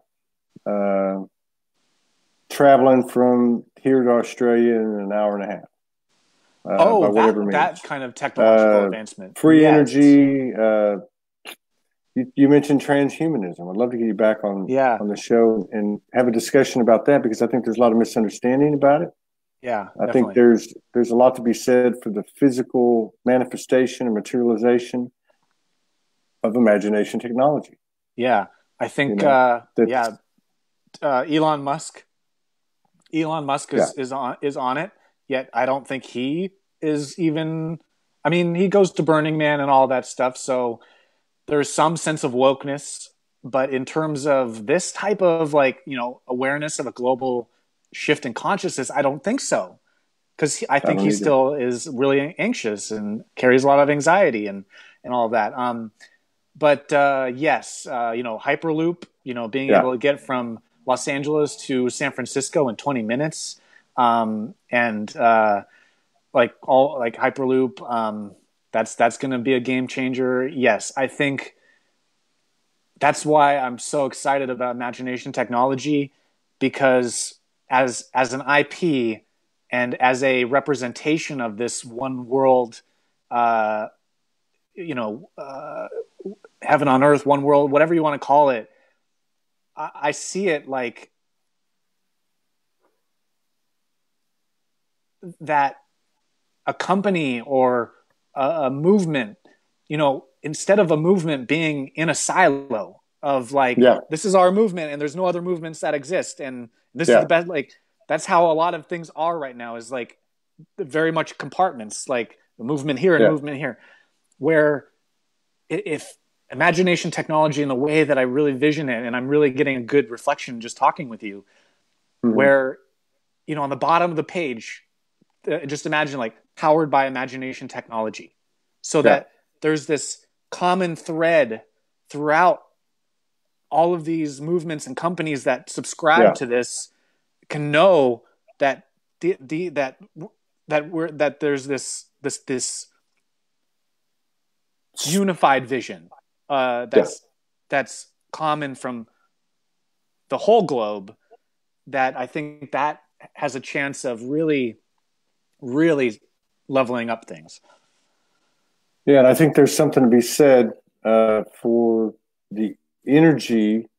Traveling from here to Australia in an hour and a half. By whatever means. That kind of technological advancement. Free energy. You mentioned transhumanism. I'd love to get you back on the show and have a discussion about that because I think there's a lot of misunderstanding about it. Yeah, I think there's a lot to be said for the physical manifestation and materialization of imagination technology. Yeah, I think Elon Musk is on it. Yet I don't think he is even. I mean, he goes to Burning Man and all that stuff, so there's some sense of wokeness. But in terms of this type of awareness of a global shift in consciousness, I don't think so. Because I think he still is really anxious and carries a lot of anxiety and all of that. But yes, Hyperloop, being able to get from Los Angeles to San Francisco in 20 minutes, and Hyperloop, that's going to be a game changer. Yes, I think that's why I'm so excited about imagination technology, because as an IP and as a representation of this one world, heaven on earth, one world, whatever you want to call it, I see it like that a company or a movement, instead of a movement being in a silo of this is our movement and there's no other movements that exist. And this is the best, that's how a lot of things are right now, is very much compartments, like the movement here and movement here, where if imagination technology in the way that I really vision it, and I'm really getting a good reflection just talking with you, where, on the bottom of the page, just imagine powered by imagination technology, so that there's this common thread throughout all of these movements and companies that subscribe to this can know that that there's this unified vision that's common from the whole globe, that I think that has a chance of really leveling up things. Yeah, and I think there's something to be said for the energy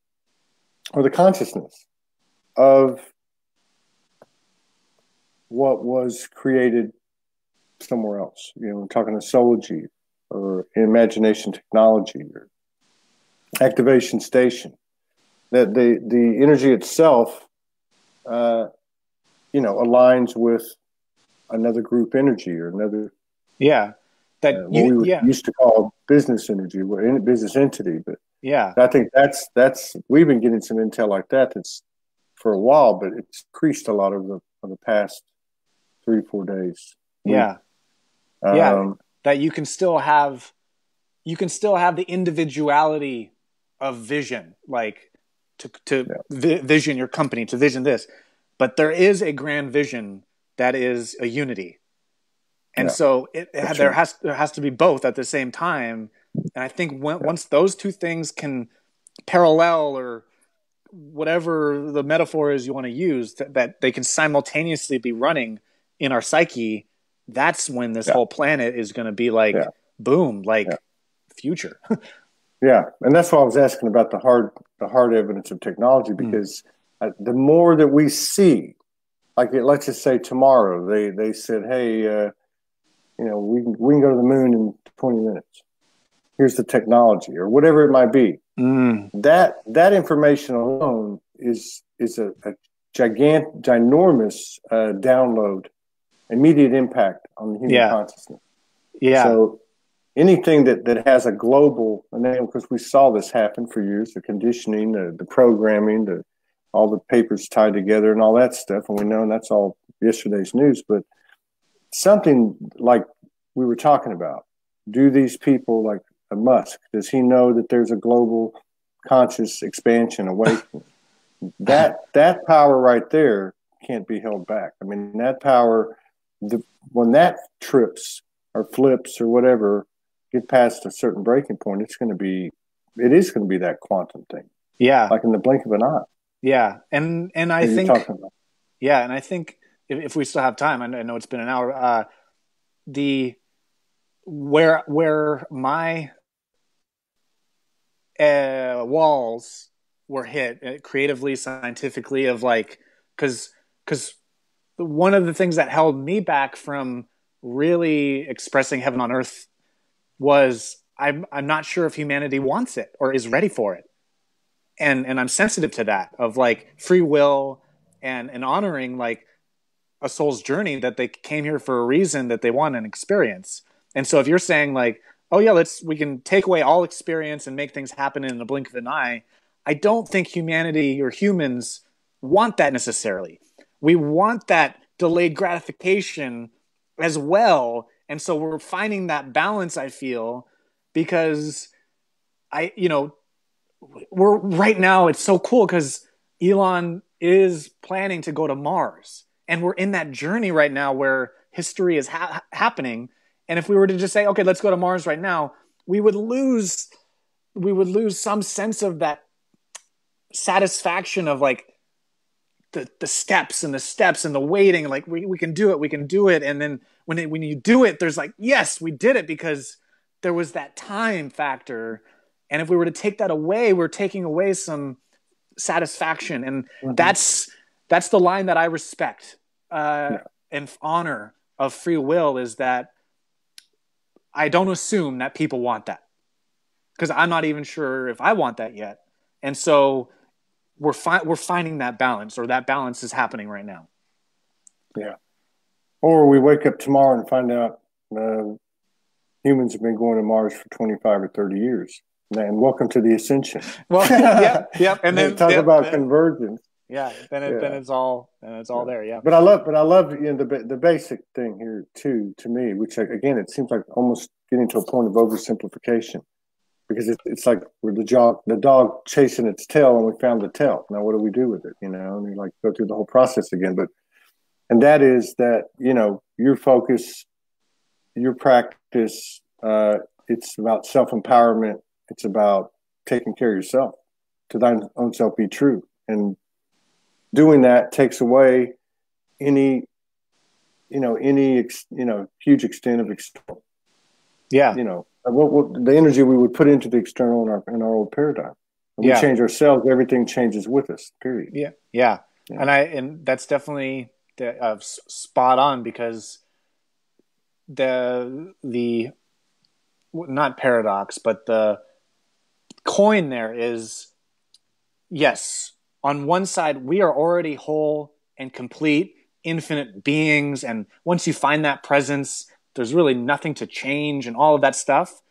or the consciousness of what was created somewhere else. I'm talking to Soulogy or imagination technology or activation station. That the energy itself aligns with another group energy or another, that what we used to call business energy, or business entity. But I think that's we've been getting some intel like that's for a while, but it's increased a lot over the past 3-4 days. That you can still have the individuality of vision, like to vision your company, to vision this, but there is a grand vision that is a unity. And so there has to be both at the same time. And I think once those two things can parallel, or whatever the metaphor is you want to use, that they can simultaneously be running in our psyche, that's when this whole planet is going to be like, boom, like future. And that's why I was asking about the hard evidence of technology, because the more that we see, like let's just say tomorrow they said, hey, we can go to the moon in 20 minutes. Here's the technology, or whatever it might be. That information alone is a ginormous download, immediate impact on the human consciousness. So anything that has a global, and then because we saw this happen for years, the conditioning, the programming, all the papers tied together and all that stuff, and we know that's all yesterday's news. But something like we were talking about, do these people like Musk, does he know that there's a global conscious expansion awakening? that power right there can't be held back. I mean, that power, when that trips or flips or whatever, get past a certain breaking point, it is going to be that quantum thing. Like in the blink of an eye. And I think, and I think if we still have time, I know it's been an hour, where my walls were hit creatively, scientifically, of like, because one of the things that held me back from really expressing heaven on earth was I'm not sure if humanity wants it or is ready for it. And I'm sensitive to that, of like free will and honoring like a soul's journey, that they came here for a reason, that they want an experience. And so if you're saying like, oh yeah, we can take away all experience and make things happen in the blink of an eye, I don't think humanity or humans want that necessarily. We want that delayed gratification as well. And so we're finding that balance, I feel, because we're right now, it's so cool because Elon is planning to go to Mars, and we're in that journey right now where history is happening. And if we were to just say, okay, let's go to Mars right now, we would lose some sense of that satisfaction of like the steps and the waiting, like we can do it. And then when you do it, there's like, yes, we did it, because there was that time factor. And if we were to take that away, we're taking away some satisfaction. And that's the line that I respect and honor of free will, is that I don't assume that people want that, because I'm not even sure if I want that yet. And so we're finding that balance, or that balance is happening right now. Yeah. Or we wake up tomorrow and find out humans have been going to Mars for 25 or 30 years. And welcome to the ascension. Well, yep. And then talk about convergence. Then it's all there. Yeah. But I love the basic thing here too, to me, which again, it seems like almost getting to a point of oversimplification, because it's like we're the dog chasing its tail, and we found the tail. Now what do we do with it? And you like go through the whole process again. And that is that, your focus, your practice, it's about self-empowerment. It's about taking care of yourself, to thine own self be true. And doing that takes away any huge extent of external. The energy we would put into the external in our old paradigm. When we change ourselves, everything changes with us. Period. Yeah. And that's definitely spot on, because the not paradox, but the coin there is, yes, on one side we are already whole and complete infinite beings. And once you find that presence, there's really nothing to change and all of that stuff.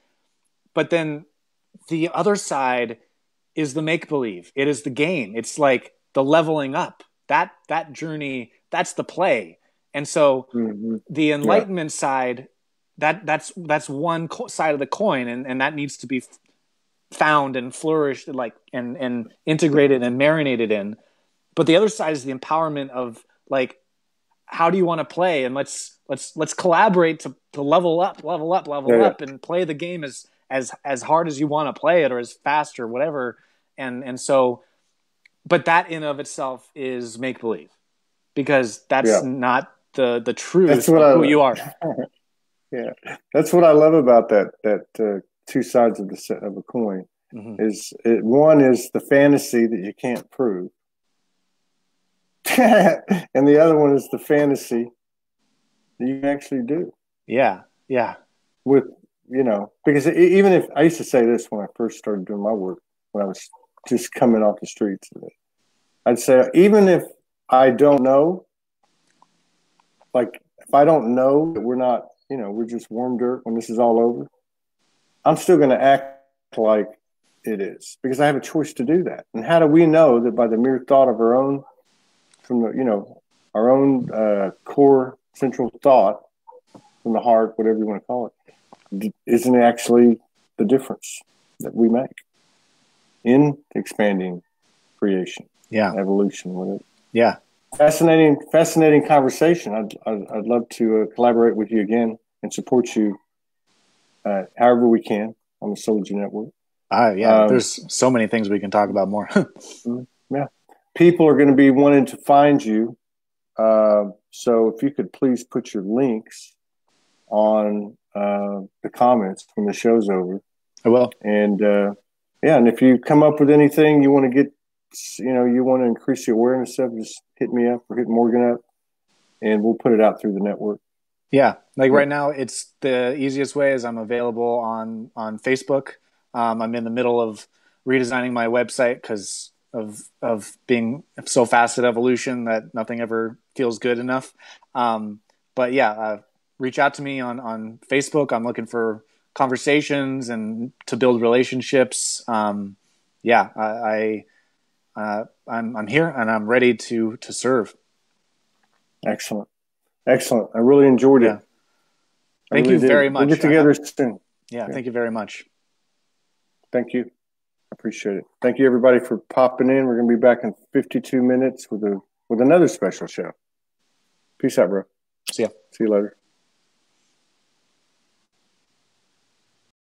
But then the other side is the make-believe. It is the game. It's like the leveling up. That journey, that's the play. And so the enlightenment side, that's one side of the coin, and that needs to be found and flourished, like and integrated and marinated in. But the other side is the empowerment of like, how do you want to play? And let's collaborate to level up and play the game as hard as you want to play it, or as fast or whatever. And so, but that in of itself is make believe, because that's not the truth of who you are. Yeah, that's what I love about that two sides of a coin. One is the fantasy that you can't prove, and the other one is the fantasy that you actually do. Yeah. With because even if I used to say this when I first started doing my work, when I was just coming off the streets of it, I'd say, even if I don't know, like if I don't know that we're not, we're just warm dirt when this is all over, I'm still going to act like it is, because I have a choice to do that. And how do we know that by the mere thought of our own, our own core central thought from the heart, whatever you want to call it, isn't actually the difference that we make in expanding creation, evolution, whatever. Yeah. Fascinating conversation. I'd love to collaborate with you again and support you however we can on the Soulogy network. There's so many things we can talk about more. Yeah, people are going to be wanting to find you. So if you could please put your links on the comments when the show's over. I will. And and if you come up with anything you want to get, you want to increase the awareness of, just hit me up or hit Morgan up, and we'll put it out through the network. Yeah, like right now, it's the easiest way is I'm available on Facebook. I'm in the middle of redesigning my website because of being so fast at evolution that nothing ever feels good enough. But yeah, reach out to me on Facebook. I'm looking for conversations and to build relationships. I'm here and I'm ready to serve. Excellent. I really enjoyed it. Thank you very much. We'll get together soon. Yeah, thank you very much. Thank you. I appreciate it. Thank you, everybody, for popping in. We're going to be back in 52 minutes with another special show. Peace out, bro. See ya. See you later.